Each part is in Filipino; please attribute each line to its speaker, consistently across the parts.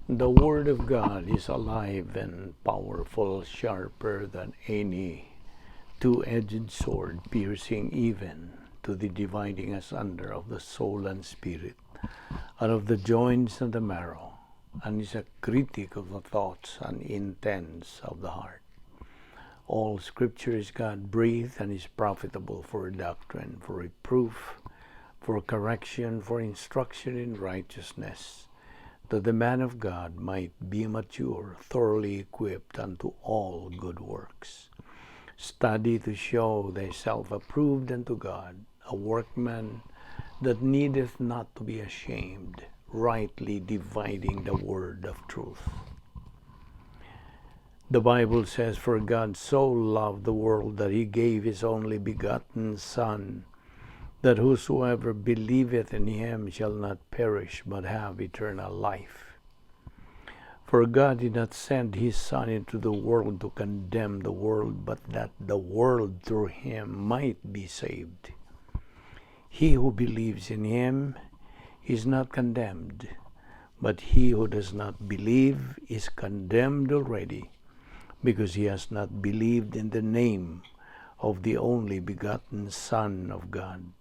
Speaker 1: The Word of God is alive and powerful, sharper than any two-edged sword, piercing even to the dividing asunder of the soul and spirit, and of the joints and the marrow, and is a critic of the thoughts and intents of the heart. All Scripture is God-breathed and is profitable for doctrine, for reproof, for correction, for instruction in righteousness, that the man of God might be mature, thoroughly equipped unto all good works. Study to show thyself approved unto God, a workman that needeth not to be ashamed, rightly dividing the word of truth. The Bible says, "For God so loved the world that he gave his only begotten Son, that whosoever believeth in him shall not perish, but have eternal life. For God did not send his Son into the world to condemn the world, but that the world through him might be saved. He who believes in him is not condemned, but he who does not believe is condemned already, because he has not believed in the name of the only begotten Son of God.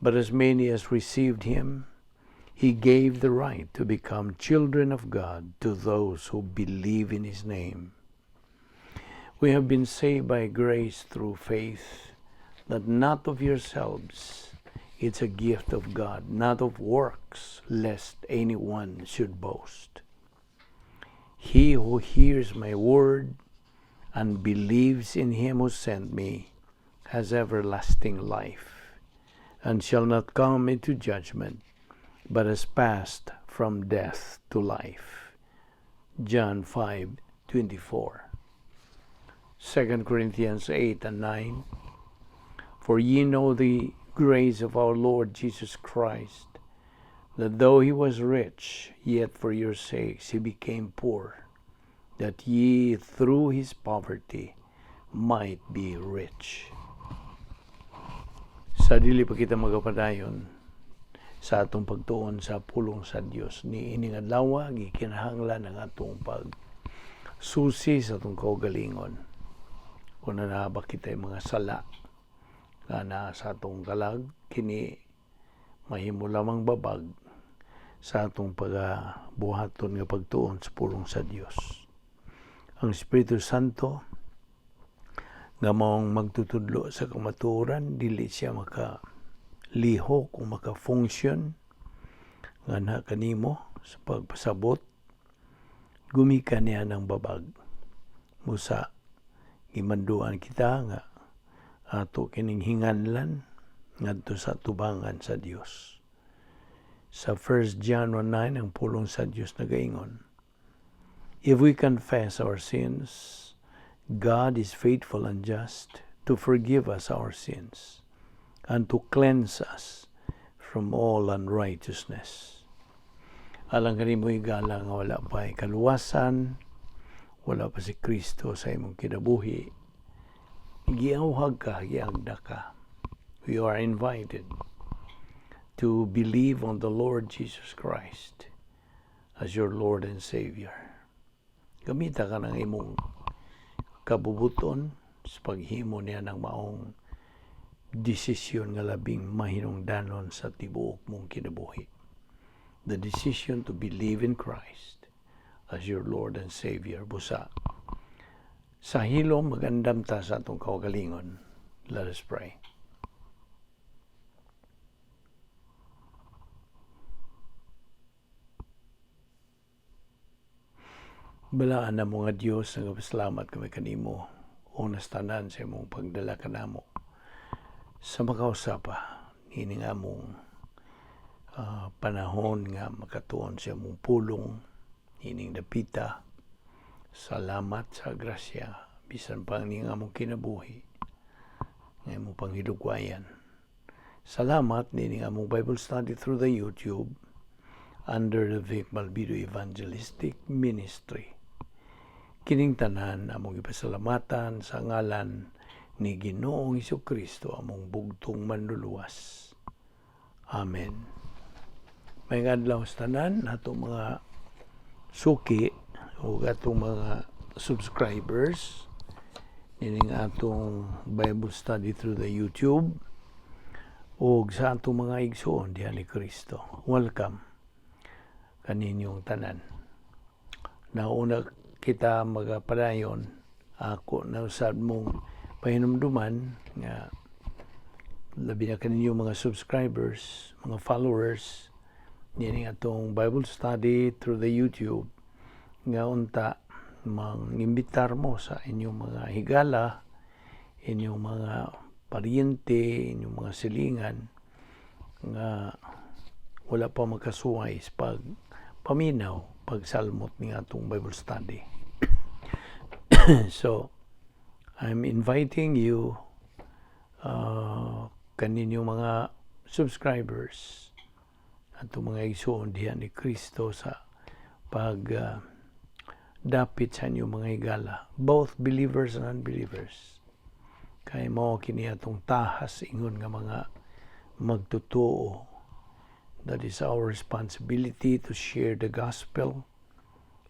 Speaker 1: But as many as received him, he gave the right to become children of God to those who believe in his name." We have been saved by grace through faith, that not of yourselves. It's a gift of God, not of works, lest anyone should boast. He who hears my word and believes in him who sent me has everlasting life, and shall not come into judgment, but has passed from death to life. John 5:24. 2 Corinthians 8 and 9. For ye know the grace of our Lord Jesus Christ, that though he was rich, yet for your sakes he became poor, that ye through his poverty might be rich. Sa dili pa kita magapadayon sa atong pagtuon sa pulong sa Dios, ni ining adlaw gikinahanglan ang atong pagsusi sa atong kaugalingon. Kung nahaba kita mga sala na sa atong kalag, kini mahimo lamang babag sa atong pagabuhaton nga pagtuon sa pulong sa Dios. Ang Espiritu Santo nga maong magtutudlo sa kamatuoran, dili siya makalihok o maka-function nga na kanimo sa pagpasabot, gumikan niya ng babag. Musa, imanduan kita nga ato kining hinganlan ngadto sa tubangan sa Dios. Sa 1 John 1:9 ang pulong sa Dios nagaingon, "If we confess our sins, God is faithful and just to forgive us our sins and to cleanse us from all unrighteousness." Alang kanimo igala nga wala pa kaluwasan, wala pa si Kristo sa imong kinabuhi, giawhag ka, giagda ka. We are invited to believe on the Lord Jesus Christ as your Lord and Savior. Gamita ka ng imong kabubuton sa paghimo niya ng maong desisyon nga labing mahinungdanon sa tibuok mong kinabuhi. The decision to believe in Christ as your Lord and Savior. Busa, sa hilom magandam ta sa atong kaugalingon. Let us pray. Balaan na mga Diyos, nagpasalamat kami kanimo. Unas tanan sa imong pagdala kanamo sa makausapa, hining among panahon nga makatuon sa imong pulong, hining dapita. Salamat sa grasya, bisan pa ning among kinabuhi, nga imong panghilugwayan. Salamat nining among Bible study through the YouTube under the Balbido Evangelistic Ministry. Kining tanan among ipasalamatan sa ngalan ni Ginoong Hesukristo, among bugtong manluluwas. Amen. May adlaw sa tanan, ato mga suki o atong mga subscribers nining atong Bible study through the YouTube o sa atong mga igsoon diha ni Kristo. Welcome kaninyong tanan. Nauna kita magapadayon, ako na usad mong pahinumduman nga labi na kaninyong mga subscribers, mga followers nining atong Bible study through the YouTube nga unta mangimbitar mo sa inyong mga higala, inyong mga paryente, inyong mga silingan nga wala pa magkasuway sa pag paminaw, pagsalmot ng atong Bible study. So, I'm inviting you, kaninyong mga subscribers, atong mga igsoon diha ni Kristo sa pag dapit sa inyong mga higala, both believers and unbelievers. Kaya mo kini atong tahas ingon nga mga magtutuo. That is our responsibility to share the gospel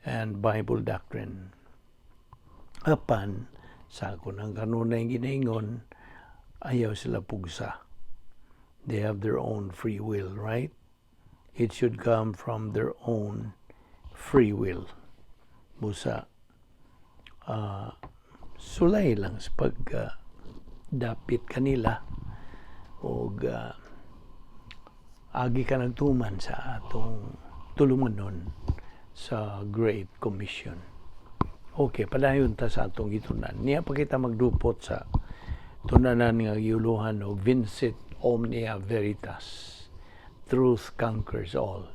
Speaker 1: and Bible doctrine. Apan, sa ako ng kanunay ginaingon, ayaw sila pugsa. They have their own free will, right? It should come from their own free will. Busa, sulay lang sa pagdapit kanila o agi ka nagtuman sa atong tulumanon sa Great Commission. Okay, padayon ta sa atong gitunan. Niya pa kita magdupot sa tunanan nga giuluhan o Vincit Omnia Veritas. Truth conquers all.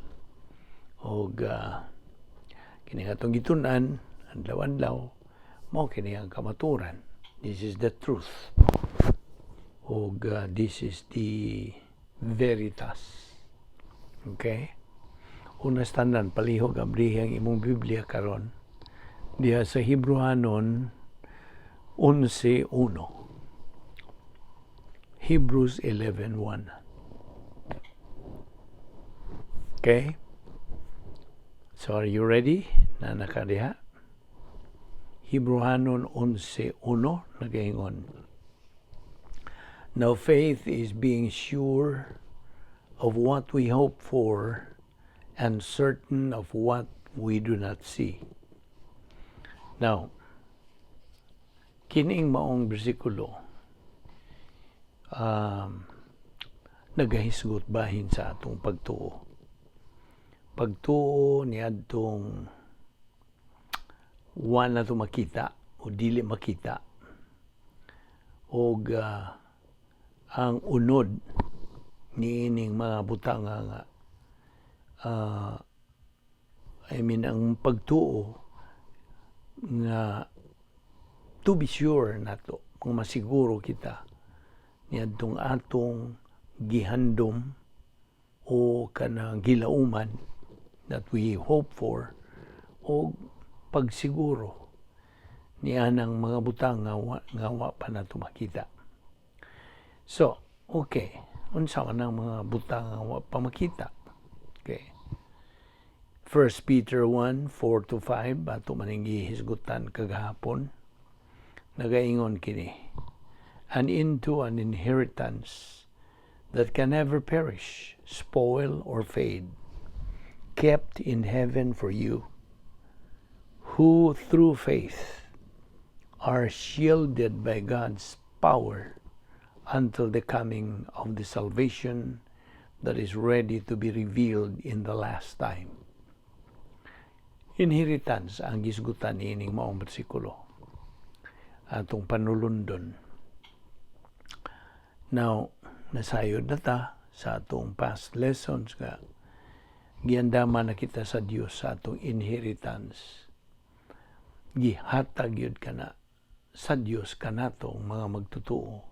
Speaker 1: O kini atong gitunan, adlaw-adlaw, mao kini ang kamaturan. This is the truth. O this is the veritas. Okay? Unas tanan, palihog abrihi ang imong Biblia karon diha sa Hebrewanon 11:1. Hebrews 11:1. Okay? So are you ready? Na nakadiha? Hebrewanon 11:1 nagaingon. Now faith is being sure of what we hope for and certain of what we do not see. Now, kining maong bersikulo nagahisgot bahin sa atong pagtuo. Pagtuo ni adtong wala to makita o dili makita o ang unod ni ining mga butang nga ang pagtuo nga to be sure nato kung masiguro kita ni adtong atong gihandom o kanang gilauman that we hope for o pagsiguro ni anang mga butang nga wa pa nato makita. So, okay, unsa man ang mga butang nga wa pa makita? Okay. 1 Peter 1:4-5 ato maning gihisgutan kagahapon. Nagaingon kini, and into an inheritance that can never perish, spoil or fade, kept in heaven for you, who through faith are shielded by God's power until the coming of the salvation that is ready to be revealed in the last time. Inheritance ang gisgutan ining maong bersikulo. Atong panulundon. Now, nasayod na ta sa atong past lessons nga giandaman na kita sa Dios sa atong inheritance. Gihatag yun ka na sa Dios kanatong mga magtutuo.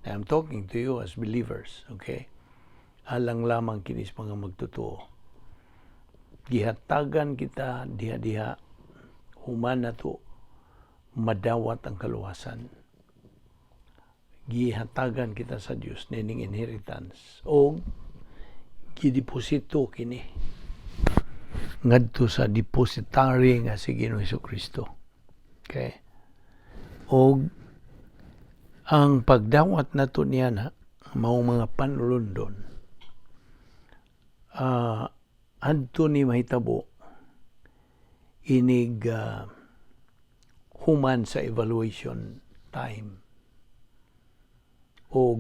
Speaker 1: I'm talking to you as believers, okay? Alang lamang kinis mga magtutuo. Gihatagan kita diha-diha human na to madawat ang kaluwasan. Gihatagan kita sa Dios nining inheritance o gideposito kini ngadto sa depositary nga si Ginoong Hesukristo. Okay? O ang pagdawat nato niya na mao mga panulundon adto ni mahitabo inig human sa evaluation time. O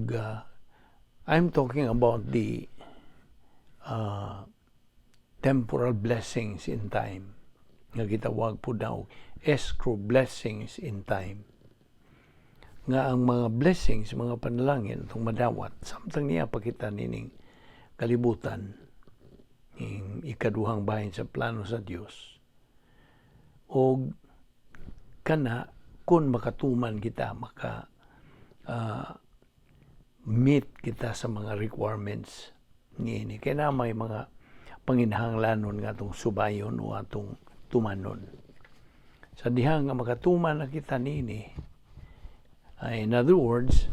Speaker 1: I'm talking about the temporal blessings in time. Nga gitawag po daw escrow blessings in time. Nga ang mga blessings, mga panalangin itong madawat, samtang niya pakita nining kalibutan, ng ikaduhang bahin sa plano sa Dios. O kana kung makatuman kita, meet kita sa mga requirements niini. Kaya na may mga panginahanglanon nga atong subayon o atong tumanon. Sa dihang nga makatuman na kita niini, in other words,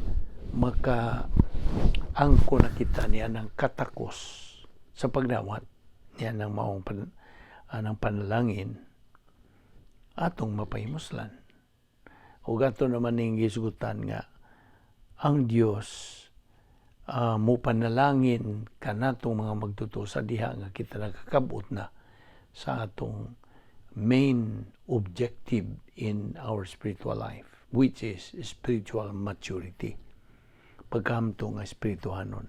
Speaker 1: maka-angko na kita niya ng katakos sa pagdawat niya ng maong ng panalangin atong mapahimoslan. O gato naman ning gisgutan nga ang Dios mo panalangin kanatong mga magtuto sa diha nga kita nakakabot na sa atong main objective in our spiritual life, which is spiritual maturity. Pagkamto nga espirituhanon.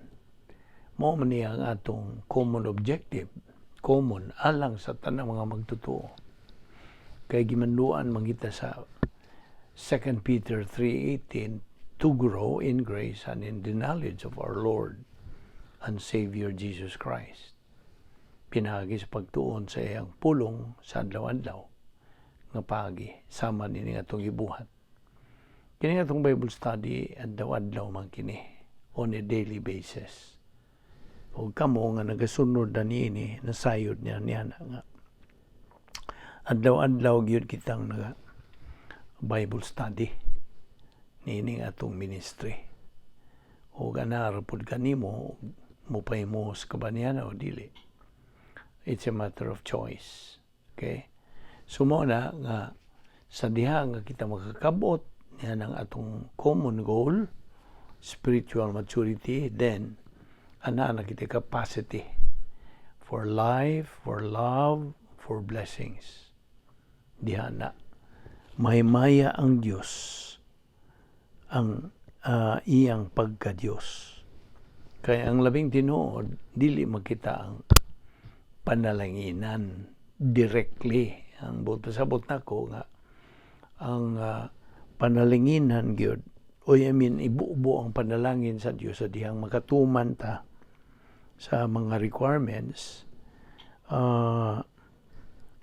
Speaker 1: Mao man niya ang atong common objective, common alang sa tanang mga magtutuo. Kay gimanduan mangita sa 2 Peter 3:18 to grow in grace and in the knowledge of our Lord and Savior Jesus Christ. Pinagi sa pagtuon sa iyang pulong sa adlaw-adlaw nga pagi sama nini atong gibuhat. Kini atong Bible study adlaw-adlaw man kini on a daily basis. O kamo nga nagasunod na niini nasayod niya nga adlaw-adlaw gyud kitang naga Bible study nining atong ministry. O ganar pud kanimo mo pahimos ka ba niya o dili. It's a matter of choice. Okay? Sumo na nga sa diha nga kita makakabot yan ang atong common goal, spiritual maturity, then ana na kita capacity for life, for love, for blessings. Diha na mahimaya ang Dios ang iyang pagka-Dios. Kaya ang labing tinuod dili makita ang panalanginan directly. Ang sabot nako nga ang panalanginan gyud ibubo ang panalangin sa Dios sa dihang makatuman ta sa mga requirements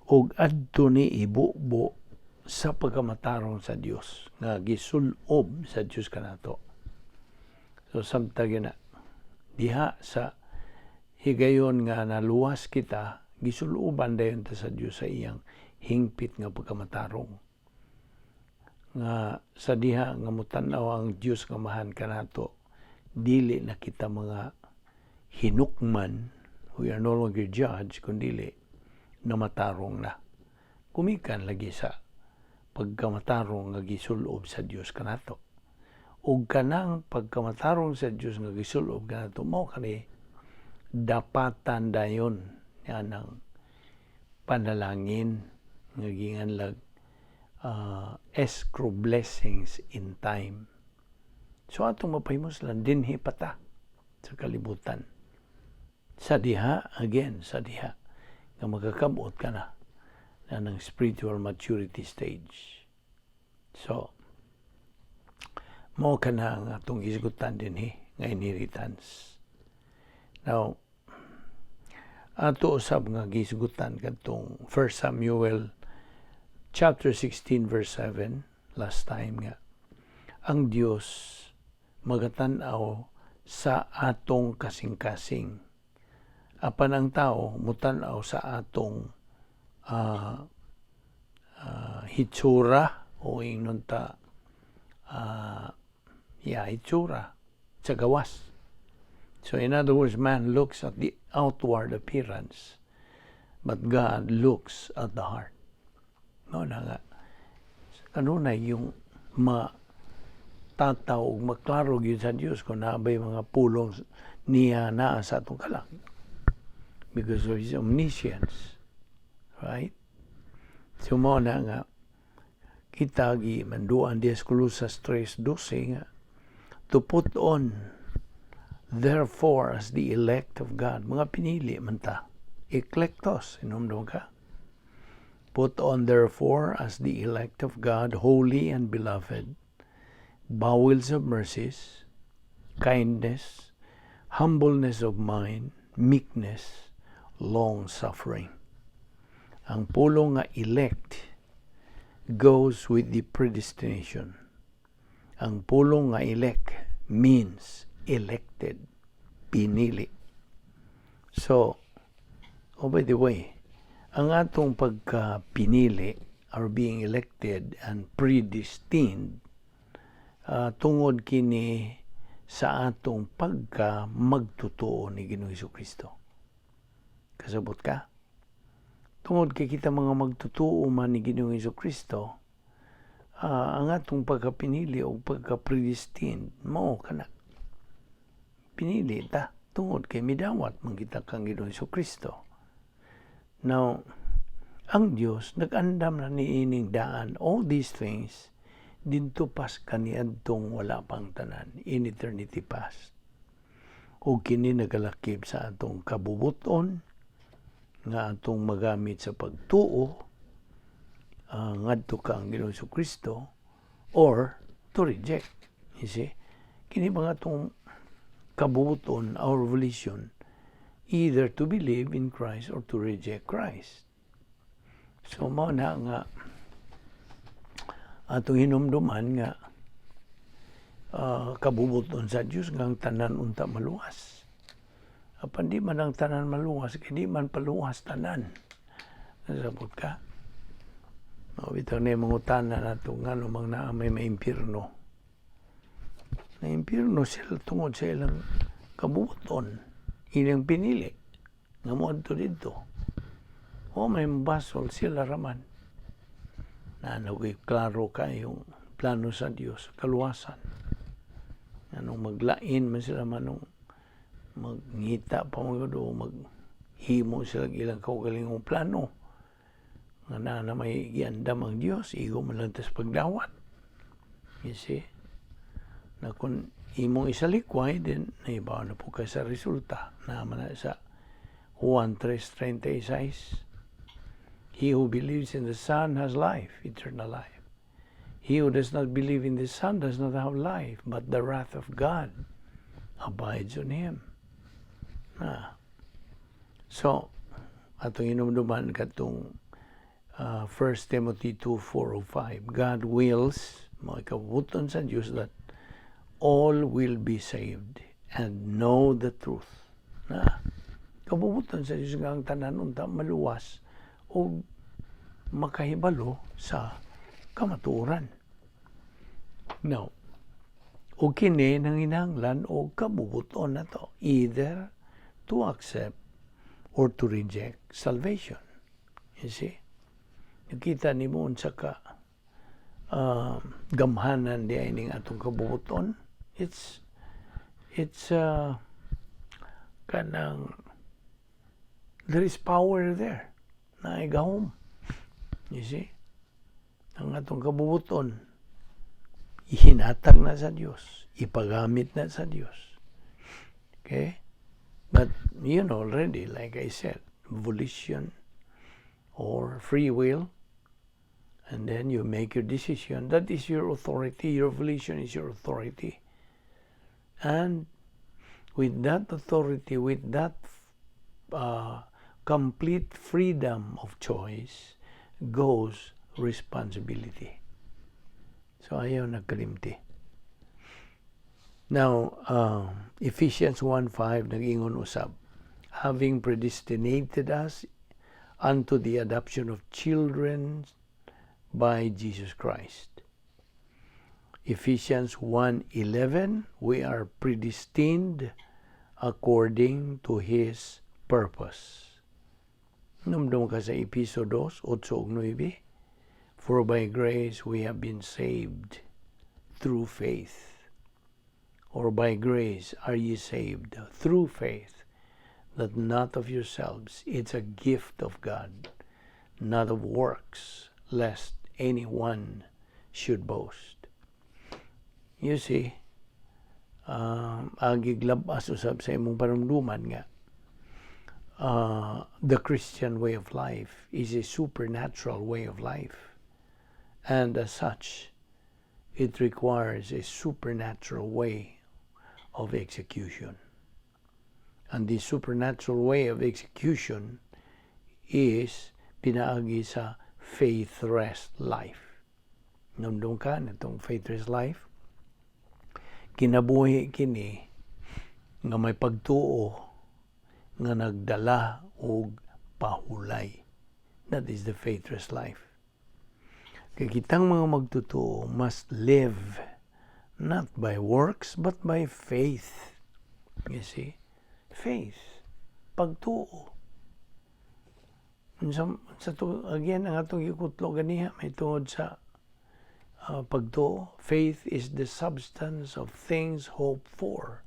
Speaker 1: og adto ni ibubo sa pagkamatarong sa Dios nga gisulob sa Dios kanato. So samtang na diha sa higayon nga naluwas kita, gisuloban dayon ta sa Dios sa iyang hingpit nga pagkamatarong. Nga sa diha nga mutan-aw ang Dios nga mahan kanato, dili na kita mga hinukman, we are no longer judged, kundi na matarong na. Kumikan lagi sa pagkamatarong nga gisulob sa Dios kanato. Ug kanang pagkamatarong sa Dios nga gisulob kanato mao kani dapatan dayon yan ang panalangin nga ginganlag escrow blessings in time. So atong mapahimoslan dinhi pata sa kalibutan. Sa diha nga magkakabot ka na ng spiritual maturity stage. So, mao ka na ang atong isgutan din nga inheritance. Now, ato usab nga gisgutan kadtong 1 Samuel chapter 16 verse 7 last time nga ang Dios magatan-aw sa atong kasing-kasing. Apan ang tao mutan-aw sa atong hitsura o inunta hitsura sa gawas. So in other words, man looks at the outward appearance, But God looks at the heart. No na nga. Ano na yung matataw, maklaro yun sa Diyos kung nabay mga pulong niya na sa atong kalang. Because of His omniscience. Right? So mo na nga, kita manduan di Escolusas 3:12 nga, to put on therefore as the elect of God. Mga pinili man ta. Eklektos, inumdum ka. Put on therefore as the elect of God, holy and beloved, bowels of mercies, kindness, humbleness of mind, meekness, long-suffering. Ang pulong nga elect goes with the predestination. Ang pulong nga elect means elected, pinili. So, by the way, ang atong pagka-pinili or being elected and predestined tungod kini sa atong pagka-magtotoo ni Ginoong Hesukristo. Kasabot ka? Tungod kay kita mga magtotoo man ni Ginoong Hesukristo, ang atong pagka-pinili o pagka-predestined, mao kana. Pinili ta, tungod kay midawat man kita kang Ginoong Hesukristo. Now, ang Diyos, nag-andam na niining daan, all these things, dinto pas kaniadtong wala pang tanan, in eternity past. O kini nagalakip sa atong kabubuton, nga atong magamit sa pagtuo, ngadto ka ang Ginoong Hesukristo, or to reject. You see? Kini mga atong kabubuton, our volition, either to believe in Christ or to reject Christ. So, mao na nga atong hinumduman nga kabubuton sa Diyos nga ang tanan unta maluwas. Apan di man ang tanan maluwas, kaya di man paluwas tanan. Nasabot ka? Bitaw na yung mga utanan nato nga namang naamay maimpirno. Na-impirno sila tungod sa ilang kabubuton. Ilang pinili. Nga mo dito. O may basol sila raman. Klaro ka yung plano sa Diyos, kaluwasan. Anong maglain man sila manong magngita pa mga do, maghimo sila ilang kaugalingong plano. Nga na may giandam ang Diyos, igo man lang tas pagdawat. You see? Na kung imong isalikway, then naibaw na po kayo sa resulta. Naman na sa Juan 3:36. He who believes in the Son has life, eternal life. He who does not believe in the Son does not have life, but the wrath of God abides on him. So, atong inumduman katong 1 Timothy 2:4-5. God wills, mga kabubuton sa Diyos, that all will be saved and know the truth. Kabubuton sa Diyos nga ang tanan unta maluwas o makahibalo sa kamatuoran. Now, o kini nanginahanglan o kabubuton na to, either to accept or to reject salvation. You see? Nakita ni mo sa gamhanan di ay ning atong kabubuton. It's kanang there is power there na igahom. You see? Ang atong kabubuton ihinatag na sa Diyos, ipagamit na sa Diyos. Okay? But you know already, like I said, volition or free will, and then you make your decision. That is your authority. Your volition is your authority. And with that authority, with that complete freedom of choice, goes responsibility. So ayaw nagkalimti. Now, Ephesians 1:5 nag-ingon usab, having predestinated us unto the adoption of children by Jesus Christ. Ephesians 1:11, we are predestined according to His purpose. Numdum ka sa Episo 2, 8 ug 9. For by grace we have been saved through faith. Or by grace are ye saved through faith, that not of yourselves, it's a gift of God, not of works, lest anyone should boast. You see, agiglabas usab sa imong panumduman nga, the Christian way of life is a supernatural way of life. And as such, it requires a supernatural way of execution. And the supernatural way of execution is pinaagi sa faith rest life. Nandun ka na itong faith rest life, kinabuhi kini nga may pagtuo nga nagdala og pahulay. That is the faith rest life. Kaya kitang mga magtutuo must live not by works but by faith. You see? Faith. Pagtuo. Again, ang atong ikutlo ganiha, may tungod sa pagtuo. Faith is the substance of things hoped for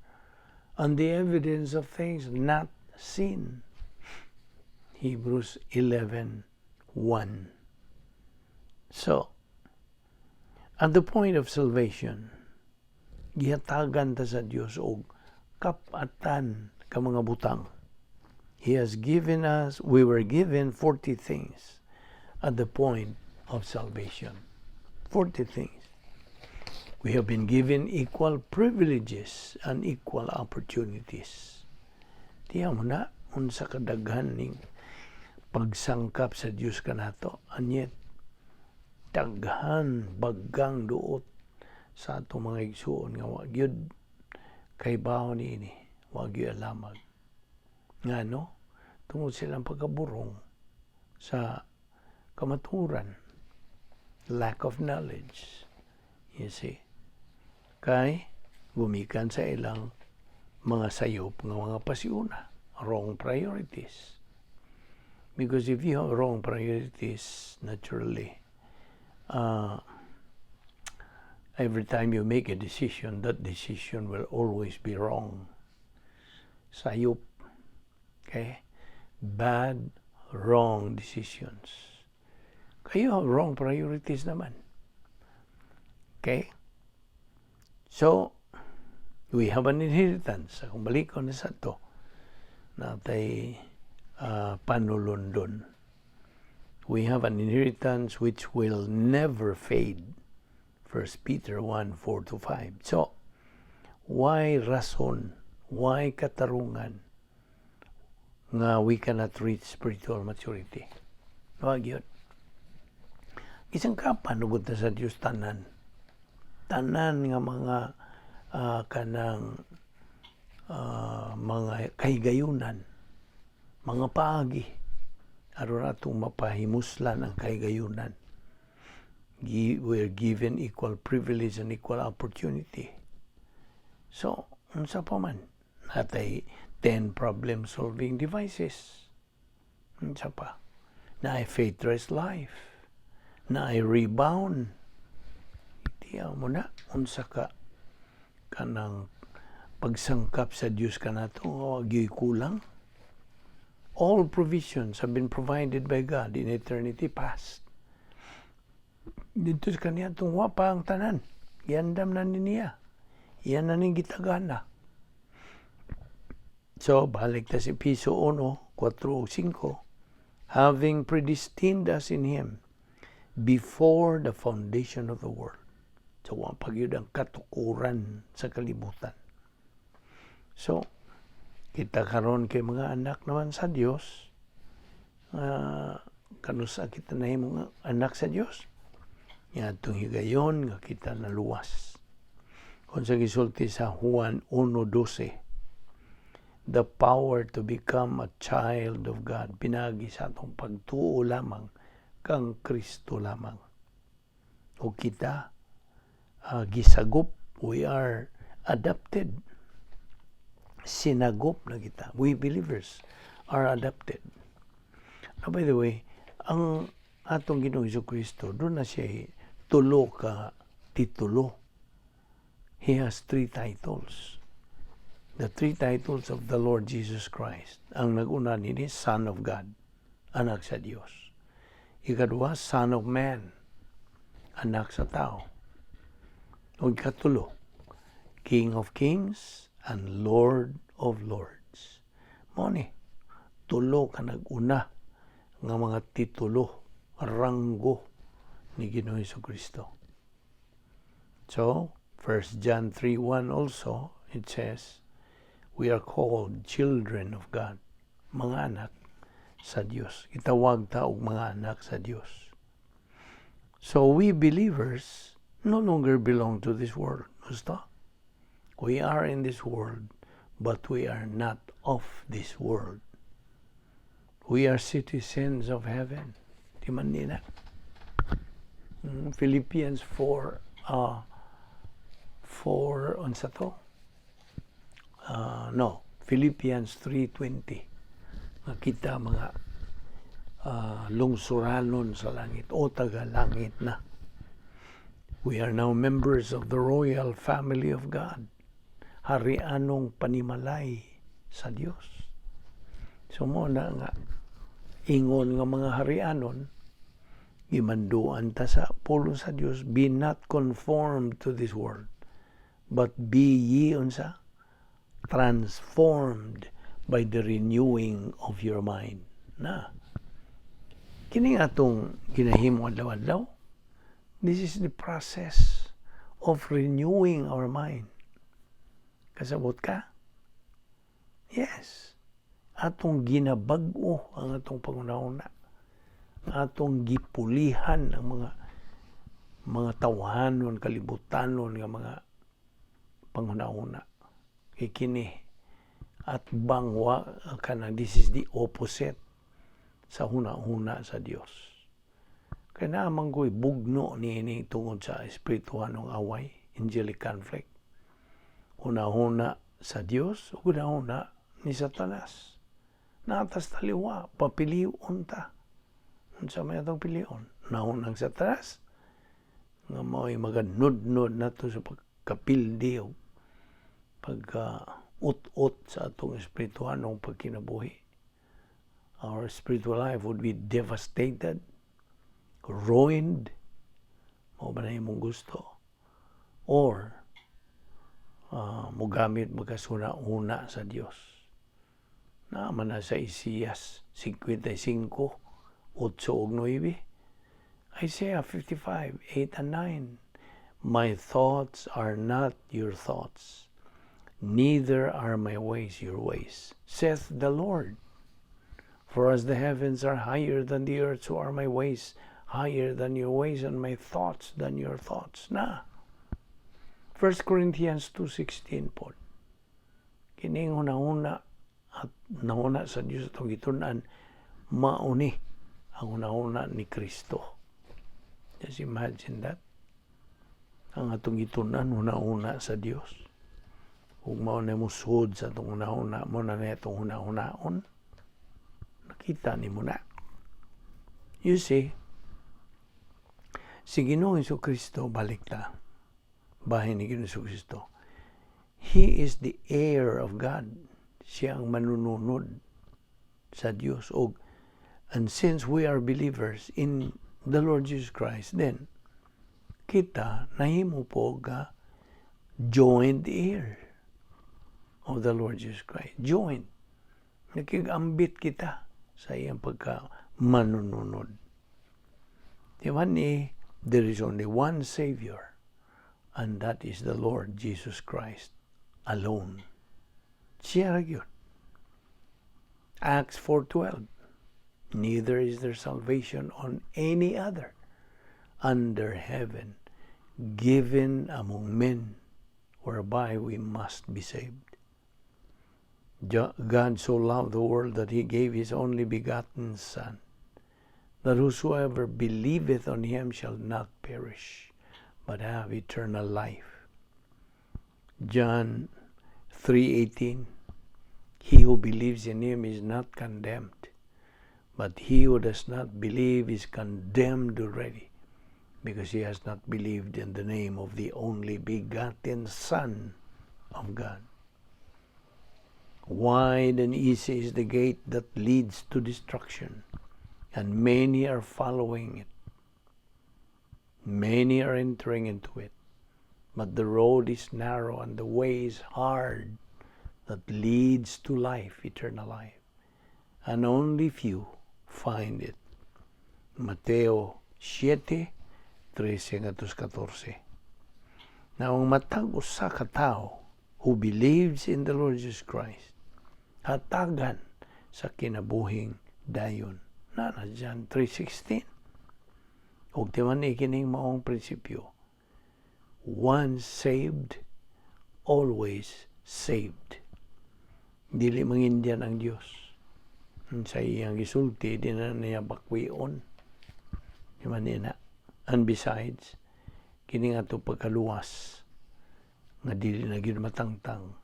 Speaker 1: and the evidence of things not seen. Hebrews 11:1. So, at the point of salvation, gihatagan ta sa Dios og kapatan ka mga butang. He has given us, we were given 40 things at the point of salvation. 40 things. We have been given equal privileges and equal opportunities. Tiya mo na, unsa kadaghan ning pagsangkap sa Dios kanato, and yet daghan baggang duot sa ato mga igsuon nga wa gyud kay bahon niini, wa gyud alamag. Ngano? Tungod silang pagkaburong sa kamaturan, lack of knowledge. You see? Kay gumikan sa ilang mga sayop nga mga pasiuna, wrong priorities. Because if you have wrong priorities, naturally, every time you make a decision, that decision will always be wrong. Sayop. Okay? Bad, wrong decisions. Kayo have wrong priorities naman. Okay? So, we have an inheritance. Kung balik ko na sa ito, natay panulundon. We have an inheritance which will never fade. 1 Peter 1:4-5. So, why rason? Why katarungan nga we cannot reach spiritual maturity? Wag yun. Isang kapanugod na sa Diyos tanan. Tanan nga mga kanang mga kahigayunan, mga paagi, aron atong mapahimuslan ang kahigayunan. We're given equal privilege and equal opportunity. So, unsa pa man, natay 10 problem-solving devices. Unsa pa? Na faith rest life. Na rebound. Tiyaw mo na, unsa ka kanang pagsangkap sa Diyos ka na ito, wag yo'y kulang. All provisions have been provided by God in eternity past. Dito sa kaniya itong wapa ang tanan. Iandam na niya. Iyan na ning gitagana. So, balik ta si Episo 1, 4-5. Having predestined us in Him before the foundation of the world. So, wapag yun ang katukuran sa kalibutan. So, kita karon kay mga anak naman sa Dios, kanusa kita na mga anak sa Dios, nga itong higayon nga kita naluwas. Kung sa gisulti sa Juan 1:12, the power to become a child of God, pinagi sa atong pagtuo lamang kang Kristo lamang. O kita, gisagop, we are adopted. Sinagop na kita. We believers are adopted. Now, by the way, ang atong Ginoong Jesucristo, doon na siya tulo ka titulo. He has 3 titles. The 3 titles of the Lord Jesus Christ. Ang nag-una nini, Son of God, anak sa Diyos. Ikadua, Son of Man, anak sa tao. O ikatulo, King of Kings and Lord of Lords. Mo ni, tulo ka nag-una nga mga titulo, ranggo ni Ginoong Jesucristo. So, 1 John 3:1 also, it says, we are called children of God, mga anak sa Diyos. Itawag ta og mga anak sa Diyos. So we believers no longer belong to this world. Gusto? We are in this world, but we are not of this world. We are citizens of heaven. Di man nila. Philippians 4, unsa to? Philippians 3:20. Kita mga lungsuranon sa langit o taga-langit na. We are now members of the royal family of God. Harianong panimalay sa Diyos. So mo na nga, ingon nga mga harianon, imanduan ta sa pulong sa Diyos, be not conformed to this world, but be ye unsa? Transformed by the renewing of your mind. Na, kini atong ginahimo adlaw-adlaw. This is the process of renewing our mind. Kasabot ka? Yes. Atong ginabag-o ang atong pangunahuna. Atong gipulihan ang mga tawahanon, kalibutanon nga mga pangunahuna. Kini at bangwa kana, this is the opposite sa huna-huna sa Dios. Kaya naman ko'y bugno ni tungod sa espirituhanong away, angelic conflict. Huna-huna sa Dios, huna-huna ni Satanas. Natas taliwa, papiliun ta. Unsa may atong pilion? Nahunang Satanas, nga mo'y maganod-nod na to sa pagkapildi o pagka-ut-ut sa atong espirituhanong pagkinabuhi. Our spiritual life would be devastated, ruined, mo ba na imong gusto? Or, mugamit magkasuna-una sa Diyos. Naaman na sa Isaias 55, 8 ug 9. Isaiah 55, 8 and 9. My thoughts are not your thoughts, neither are my ways your ways, saith the Lord. For as the heavens are higher than the earth, so are my ways higher than your ways, and my thoughts than your thoughts. Na, 1 Corinthians 2:16 po. Kining una-una at nauna sa Diyos itong gitunan, mauni ang una-una ni Kristo. Just imagine that. Ang atong gitunan, una-una sa Diyos. Kung mauna mo sud sa itong una-una, mo na itong una-unaon, nakita ni mo na. You see, si Ginoong Jesucristo, balik ta. Bahay ni Ginoong Jesucristo. He is the heir of God. Siya ang manununod sa Diyos. And since we are believers in the Lord Jesus Christ, then, kita, nahimo po ka joint heir of the Lord Jesus Christ. Joint. Nakigambit kita sa iyang pagka-manununod. Diba ni, there is only one Savior, and that is the Lord Jesus Christ alone. Siya yun. Acts 4:12. Neither is there salvation on any other under heaven given among men whereby we must be saved. God so loved the world that he gave his only begotten Son, that whosoever believeth on him shall not perish, but have eternal life. John 3:18. He who believes in him is not condemned, But he who does not believe is condemned already, because he has not believed in the name of the only begotten Son of God. Wide and easy is the gate that leads to destruction, and many are following it. Many are entering into it. But the road is narrow and the way is hard that leads to life, eternal life. And only few find it. Mateo 7:13-14. Now, ang matag usa ka tao who believes in the Lord Jesus Christ, hatagan sa kinabuhing dayon. Na John 3:16. Ug timan ikining maong prinsipyo. Once saved, always saved. Dili mangindian ang Dios. Sa iyang gisulti, di na niya bakwion. Timan. And besides, kini nga ito pagkaluwas nga dili na gyud matangtang.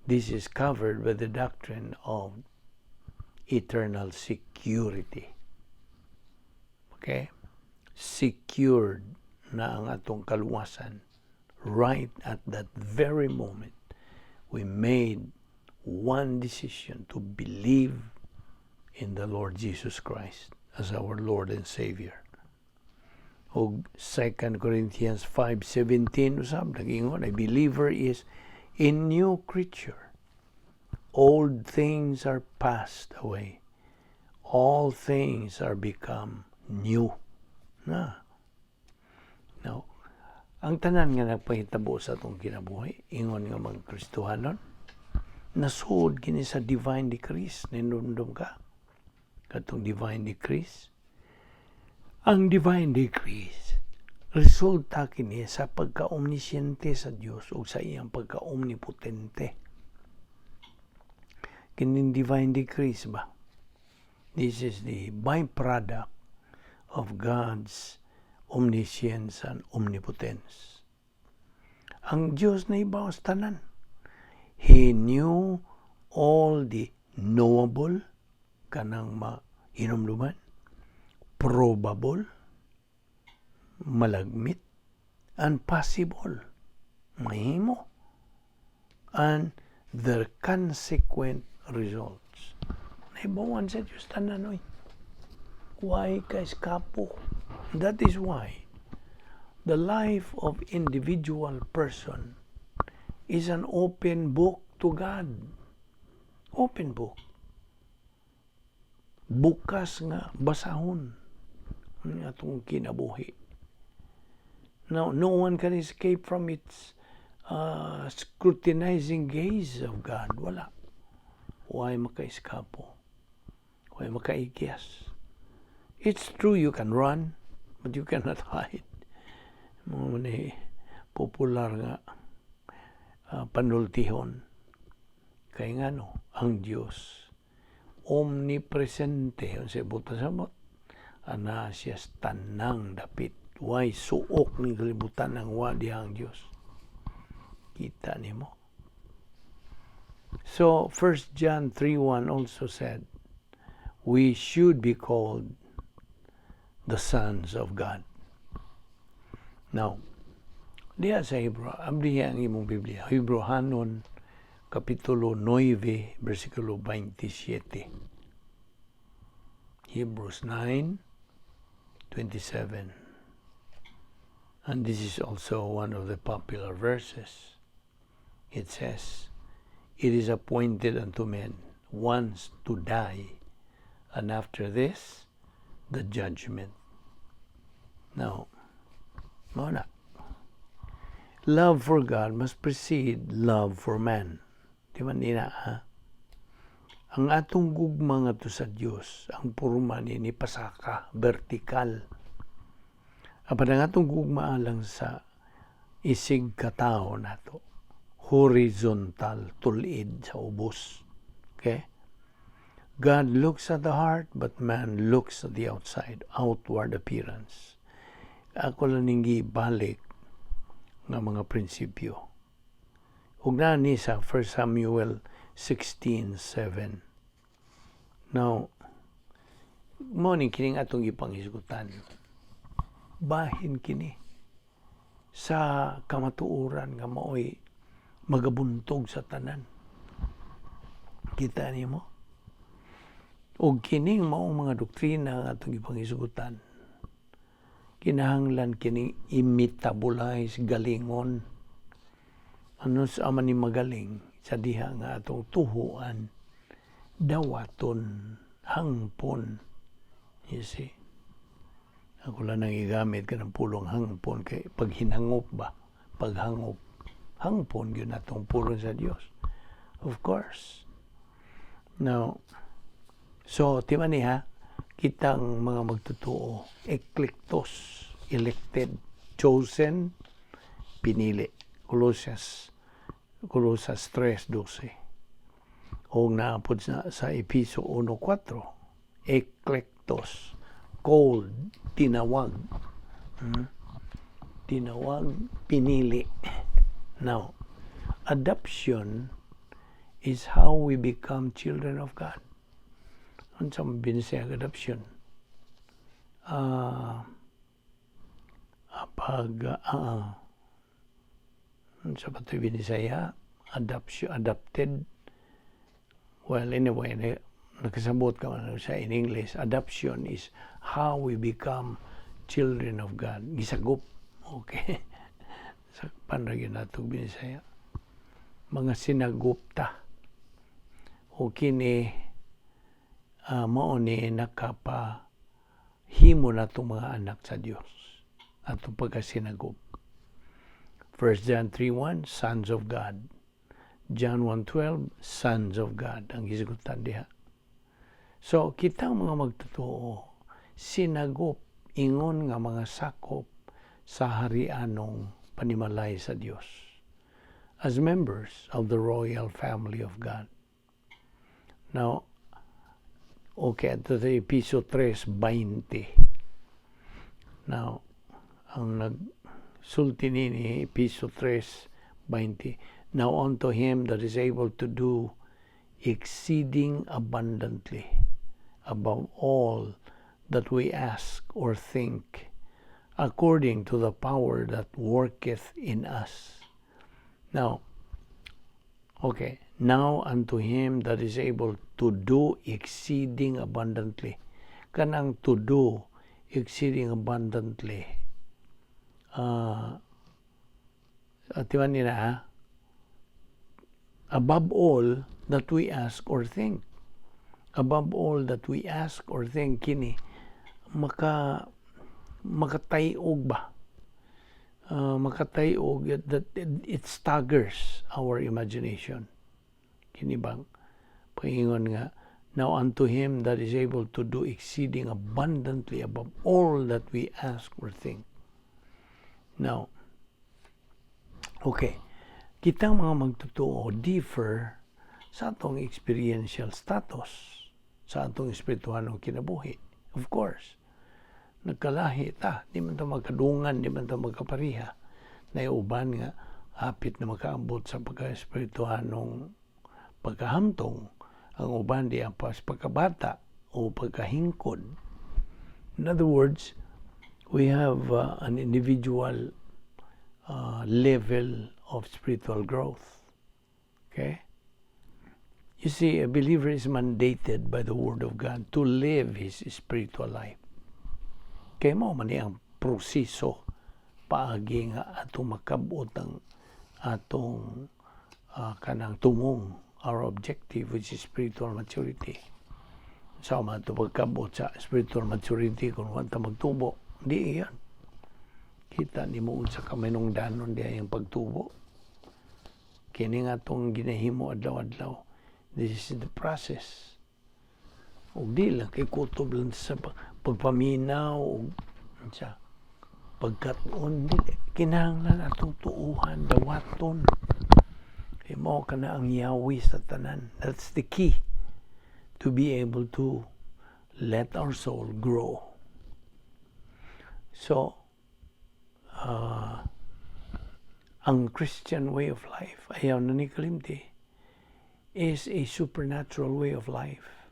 Speaker 1: This is covered by the doctrine of eternal security. Okay? Secured na ang atong kaluwasan. Right at that very moment, we made one decision to believe in the Lord Jesus Christ as our Lord and Savior. O 2 Corinthians 5:17 usab nagingon, a believer is a new creature. Old things are passed away. All things are become new. Now, ang tanan nga nagpahitabo sa atong kinabuhi, ingon nga mga Kristohanon, nasuod kini sa divine decrees, ninumdum ka katong divine decrees. Ang divine decrees, resulta kini sa pagka-omnisyente sa Dios o sa iyang pagka-omnipotente. Kining divine decrees ba? This is the byproduct of God's omniscience and omnipotence. Ang Diyos na ibawas tanan. He knew all the knowable, kanang mainumduman, probable, malagmit, and possible, mahimo, and the consequent results. Naibawan sa Diyos tanan, oy. Why ka eskapo? That is why the life of individual person is an open book to God. Open book. Bukas nga basahon ang atong kinabuhi. Now, no one can escape from its scrutinizing gaze of God. Wala. Why maka-eskapo? Why maka-igyas? It's true you can run, but you cannot hide. Mga popular nga panultihon. Kaya nga ang Diyos, omnipresente, sa buta sabot, ana siya tanang dapit. Why suok ng kalibutan ng wadi ang Diyos? Kita nimo. So, 1 John 3:1 also said, we should be called the sons of God. Now, diya sa Hebrew, abdiya ang imong Biblia, Hebrehanon, Kapitulo 9, versikulo 27. Hebrews 9:27. And this is also one of the popular verses. It says, it is appointed unto men once to die, and after this, the judgment. Now, love for God must precede love for man. Di man nina, ha? Ang atong gugma nga to sa Dios, ang purma ni pasaka, vertikal. Apan ang atong gugma lang sa isig katao nato, horizontal, tulid sa ubos. Okay? God looks at the heart, but man looks at the outside, outward appearance. Ako lang ninggi balik ng mga prinsipyo. Ug na ni sa 1 Samuel 16:7. Now, mo ni kining atong ipanghisgutan. Bahin kini sa kamatuoran nga maoy magabuntog sa tanan. Kita nimo? Og kining maong mga doktrina nga atong ipanghisgutan, kinahanglan kining i-metabolize galingon. Ano sa man ni magaling sa diha nga atong tuhuan, dawaton, hangpon. You see? Ako lang nang igamit ka ng pulong hangpon kay paghinangop ba? Paghangop. Hangpon yun atong pulong sa Diyos. Of course. Now, so, timan niya, kitang mga magtutuo, eklektos, elected, chosen, pinili. Colossians 3:12. O naapod sa Episo 1:4, eklektos, called, tinawag. Tinawag, pinili. Now, adoption is how we become children of God. Ano sa Visayan adoption? Sa patoy Visayan, adopted. Well, anyway, nakasabot ka man sa in English. Adoption is how we become children of God. Gisagop. Okay. Sa panragin nato Visayan. Mga sinagupta. O kini mao ni nakapahimo na itong mga anak sa Diyos at itong pagkasinagop. 1 John 3:1, sons of God. John 1:12, sons of God. Ang hisgutan diha. So, kitang mga magtutuo, sinagop, ingon nga mga sakop sa harianong panimalay sa Diyos as members of the royal family of God. Now, okay, ito sa Episo 3:20. Now, ang nagsulti ni Episo 3:20. Now unto him that is able to do exceeding abundantly above all that we ask or think, according to the power that worketh in us. Now, okay, now unto him that is able to do exceeding abundantly. Kanang to do exceeding abundantly. Tiwan nila, above all that we ask or think. Above all that we ask or think, kini, makatayog ba? Makatayog that it staggers our imagination. Kini bang paingon nga, now unto him that is able to do exceeding abundantly above all that we ask or think. Now, okay, kitang mga magtutuo differ sa atong experiential status, sa atong espirituhanong kinabuhi. Of course, nagkalahi ta, di man ta magkadungan, di man ta magkapariha. Naiuban nga, hapit na makaambot sa pagka-espirituhanong pagkahamtong, ang uban di ang pagkabata o pagkahingkod. In other words, we have an individual level of spiritual growth. Okay? You see, a believer is mandated by the Word of God to live his spiritual life. Kaya mo man ang proseso paagi nga atong makabot ang atong kanang tumong, our objective, which is spiritual maturity. Sa man ito pagkabot sa spiritual maturity kung wanta magtubo, di yan. Kita ni mo sa kaminong danon diya yung pagtubo. Kini nga itong ginahimo adlaw-adlaw. This is the process. O di lang, kay kutob lang sa pagpaminaw o sa pagkatuon. Kinahanglan atong tuuhan, dawaton. Kaya mo ka na ang yawi sa tanan. That's the key to be able to let our soul grow. So, ang Christian way of life, ayaw na ni kalimti, is a supernatural way of life.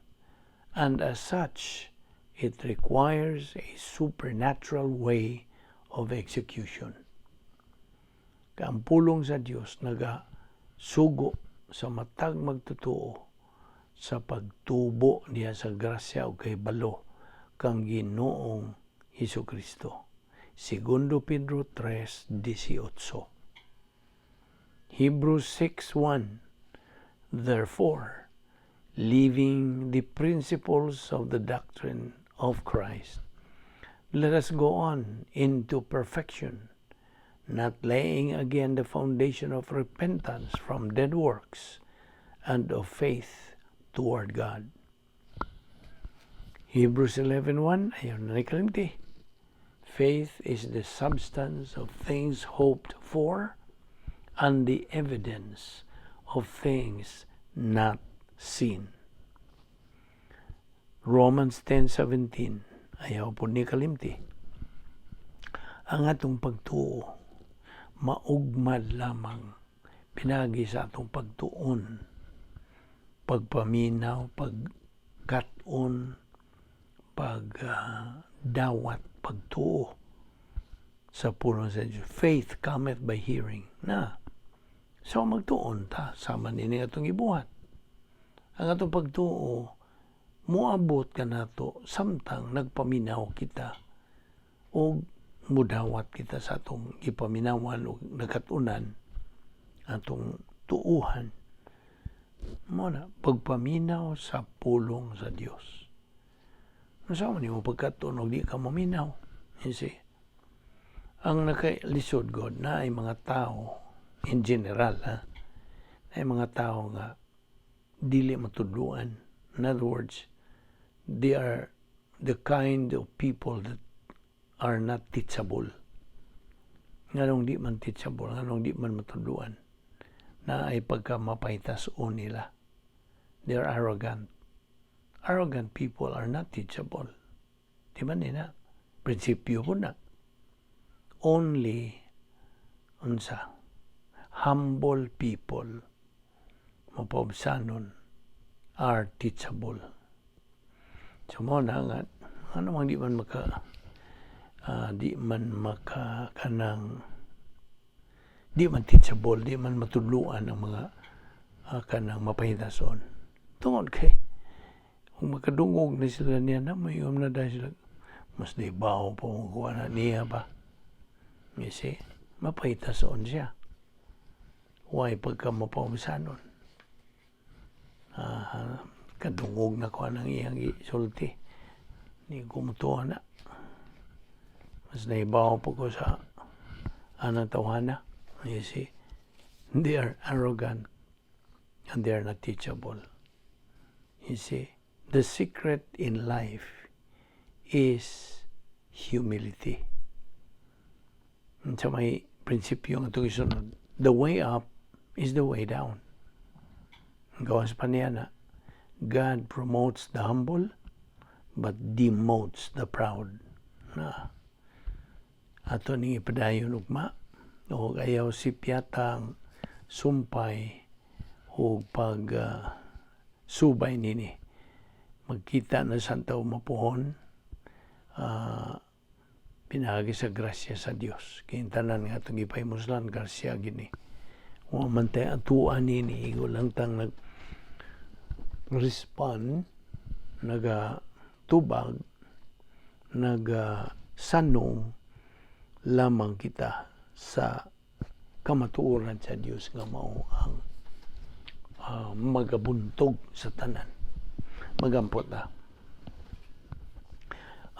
Speaker 1: And as such, It requires a supernatural way of execution. Ang pulong sa Dios sugo sa matag magtutuo sa pagtubo niya sa grasya o kay balo kang Ginoong Hesukristo. Segundo Pedro 3:18. Hebrews 6:1. Therefore, leaving the principles of the doctrine of Christ, let us go on into perfection, not laying again the foundation of repentance from dead works and of faith toward God. Hebrews 11:1, ayaw na nakalimti. Faith is the substance of things hoped for and the evidence of things not seen. Romans 10:17, ayaw po ni kalimti. Ang atong pagtuo maugmad lamang pinagi sa atong pagtuon, pagpaminaw, pagkaton, pagdawat, pagtuo sa pulong sa Diyos. Faith cometh by hearing. So magtuon ta, sama nini atong ibuhat. Ang atong pagtuo, muabot ka nato, samtang nagpaminaw kita o mudawat kita sa atong ipaminawan o nagkatunan atong tuuhan. Muna, pagpaminaw sa pulong sa Dios. Masama ni mo pagkatunog, di ka maminaw. You see? Ang nakalisod God na ay mga tao, in general, ay mga tao nga dili matudluan. In other words, they are the kind of people that are not teachable. Nganong di man teachable, nganong di man matudluan, na ay pagka mapaitas o nila. They are arrogant. Arrogant people are not teachable. Di ba nila? Prinsipyo po na. Only humble people, mapabsanon, are teachable. So mo na nga, ano mang di man teachable, di man matudluan ang mga kanang mapahitason. Tungod kay, kung makadungog na sila niya na, mayroon na dahil sila, mas naibaw po kung kuha na niya ba. You see, mapahitason siya. Why pagka mapausanon? Kadungog na kuha ng iyang isulti. Ni kumutuwa na. Mas naibaw po ko sa anang tawana. You see, they are arrogant and they are not teachable. You see, the secret in life is humility. Sa may prinsipyo nga ito isunod, the way up is the way down. Gawas pa niya na, God promotes the humble but demotes the proud. Ato ning ipadayon ugma, o ayaw si piyatang sumpay o pag subay nini. Magkita na santaw mapuhon, pinagi sa grasya sa Dios. Kintanan nga itong ipaymuslan, grasya gini. Kung mantay atuan nini, lang tang nag-respond, nagatubag, nagsanong lamang kita sa kamatuoran sa Dios nga mao ang magabuntog sa tanan. Magampot na.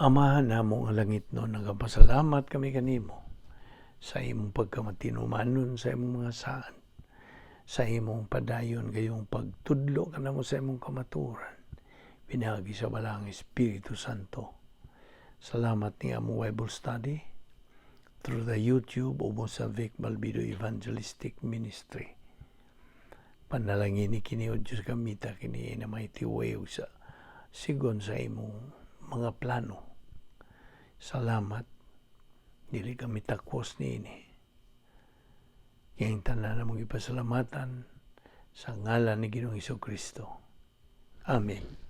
Speaker 1: Amahan namong ang langit no, nagapasalamat kami kanimo sa imong pagkamatinumanon sa imong mga saan, sa imong padayon gayong pagtudlo kanamo sa imong kamaturan, pinagi sa balang Espiritu Santo. Salamat ni among Bible study through the YouTube o sa Vic Balbido Evangelistic Ministry. Panalangin ni kini o Diyos gamita kini na may tiwayo sa sigon sa imong mga plano. Salamat. Dili kami takwas niini. Yang tanan na mong ipasalamatan sa ngalan ni Ginoong Hesukristo. Amen.